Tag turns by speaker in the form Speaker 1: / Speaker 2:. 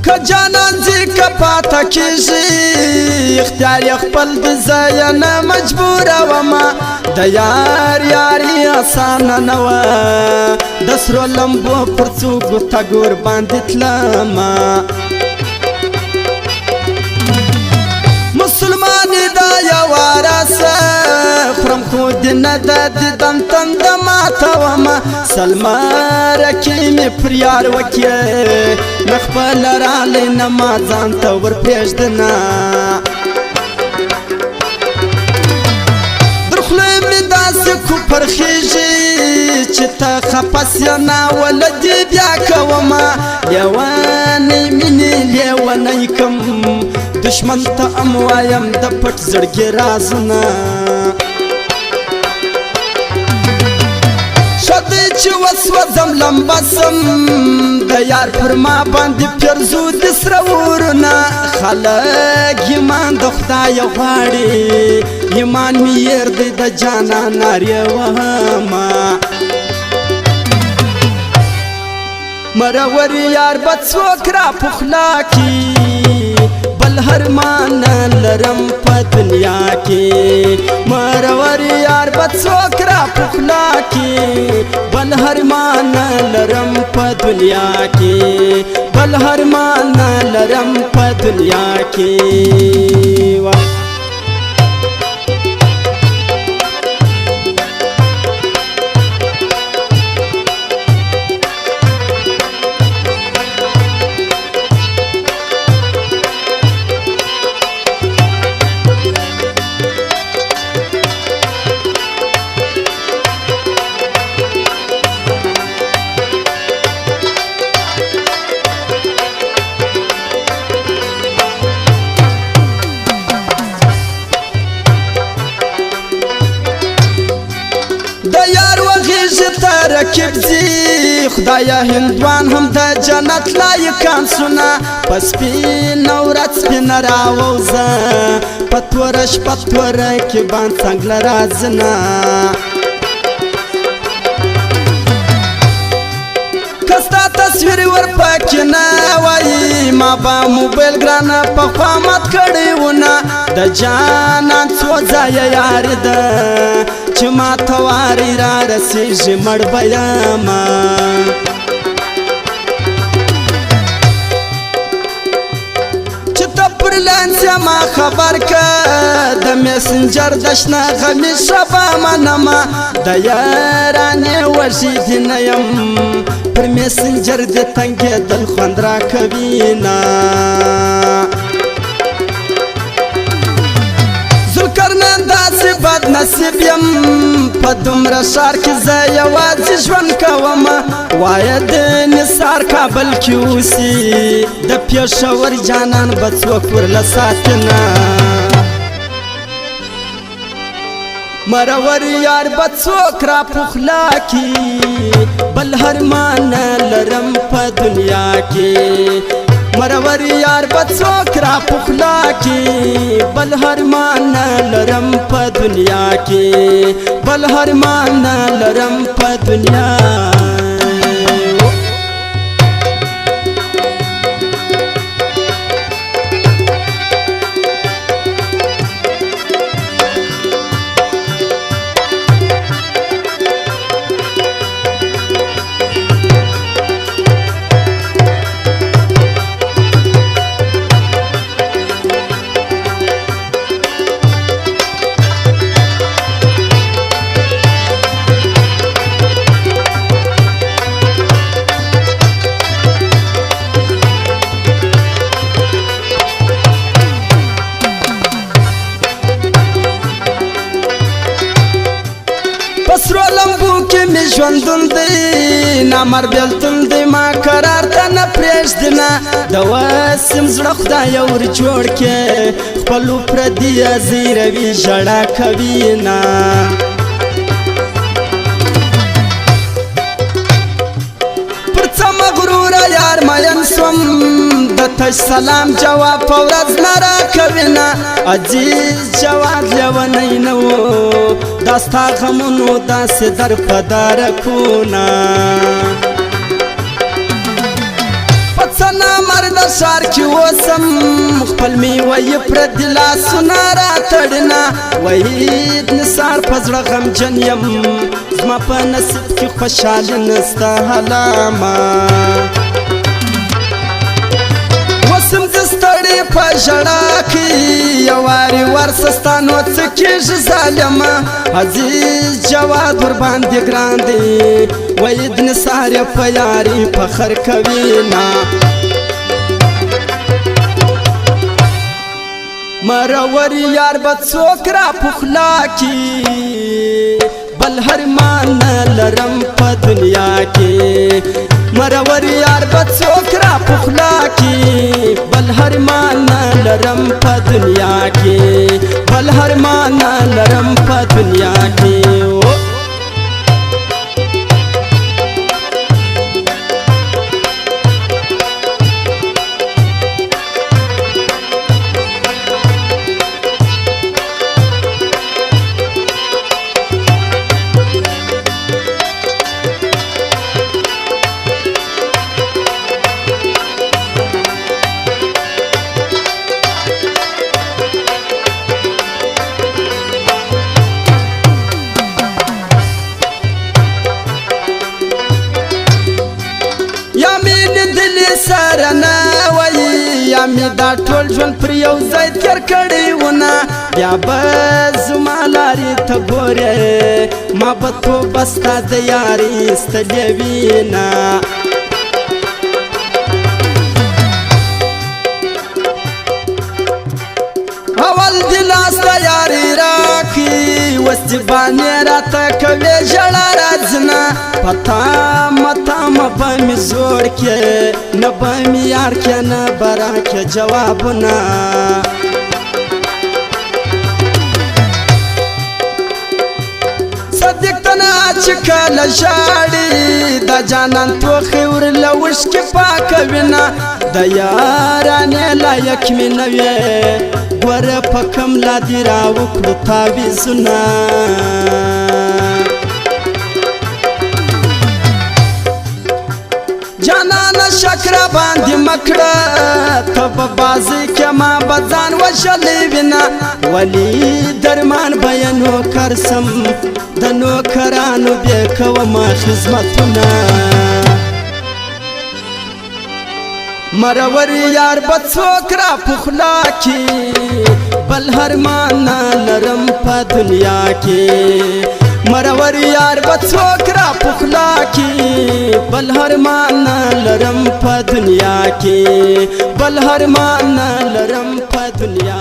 Speaker 1: که جانان زی که پاتا کیږي اختیار یې خپل د ځایه نه مجبوره ومه د یار یاري اسانه نه وه د سرو لمبو پر څوکو تګور باندې تلمه مسلمانې دا یوه راسه خورم خو دې نه ده دیدن تنده ماتومه سلمارکې مې پر یار وکړې نه خپله رالی نه ما ځان ته ور پرېږدنه در خولې مې داسې کوپر خېږي چې ته خپس یې ناوله دې بیا کومه لیونۍ مینې لیونۍ کم دشمن ته ام وایم د پټ زړګي رازونه شدی چې وسوځم لمبه سم د یار پر ما باندې پیرزو د سره ورونه خلک ایمان د خدای غواړي ایمان مې یېر دی د جانان نارې وهمه مرور یار به څوک را پخلا کی بل هر مان لرم په دنیا کې مرور یار به څوک را پخلا کی بل هر مان لرم په دنیا کې بل هر مان لرم په دنیا کې رکب زی خدایا هندوان هم د جنت لایقان سونه پس سپین ورځ سپین راووزه په توره شپه توره کې باندې څنګه رازنه که ستا تصویر ورپکې نه وایي ما به موبایل ګرانه پخوا مات کړی ونه د جانان څو ځایه یاري ده چې ما ته واري را رسېږي مړ به یمه چې ته پر لانس ما خبر که د میسنجر د شنه غمي شبه منمه د یارانې وږي دې نه یم پر میسنجر دې تنګېدل خوند راکوینه بد نصیب یم په دومره ښار کې زه یوازې ژوند کومه وایه د نثار کابل کې اوسي د پېښور جانان به څوک ورله ساتنه مرور یار به څوک را پخلا کی بل هر مان لرم په دنیا کې مرور یار به څوک را پخلا کی بل هر مان لرم په دنیا کې بل هر مان لرم په دنیا پسرو لمبو کې می ژوندون دی نامر بیلتون دی ما قرار ته نه پرېږدینه د وسم زړه خدای ور جوړ کې خپلو پردي زیروي ژړا کوینه پر څه مغروره یار مین سوم د تش سلام جواب په ورځ نه راکوینه عزیز جواد لیونی نه و دا ستا غمونو داسې در په دارکونه په څه نامرده سار کی وسم خپل می وای پر دلا سنارا تړنا وای نثار پزړه غم جنیم زما په نصیب کې خوشاله نستا حلاما وسم دستړې په ژړا کې یواري ورسستانو څه کېږي ظالمه عزیز جواد ور باندې ګران دی وای د نثار په یاري فخر کوي نا مرور یار بد څوک را پخلا کی بل هر مان لرم په دنیا کې مرور یار بد څوک را پخلا کی بل هر مان لرم په دنیا کې بل هر مان لرم په دنیا کې سرنا وای یا می دا ټول ژوند پر یو ځای تیر کړی ونه بیا به زما لارې ته ګورې ما به توبه ستا د یارۍ ستلې وینه اول دې لاس ته یاري راکړي اوس دې باندې راته کوې ژړا راځنه پتا متا به مې زوړ کې نه به مې یار کې نه به راکې جوابونه صدق تنا چې کله ژاړي د جانان توخې ورله اوښکې پاکوینه د یارانې لایق مې نه وې ګوره په کم لا دې راوکړو تاویزونه جانانه شکره باندې مکړه ته به بازي کې ما به ځان وژلی وینه ولې درمان به یې نوکر سم د نوکرانو بې کومه خدمتونه مرور یار به څوک را پخلا کی بل هر مان لرم په دنیا کې مرور یار به څوک را پخلا کی بل هر مان لرم په دنیا کې بل هر مان لرم په دنیا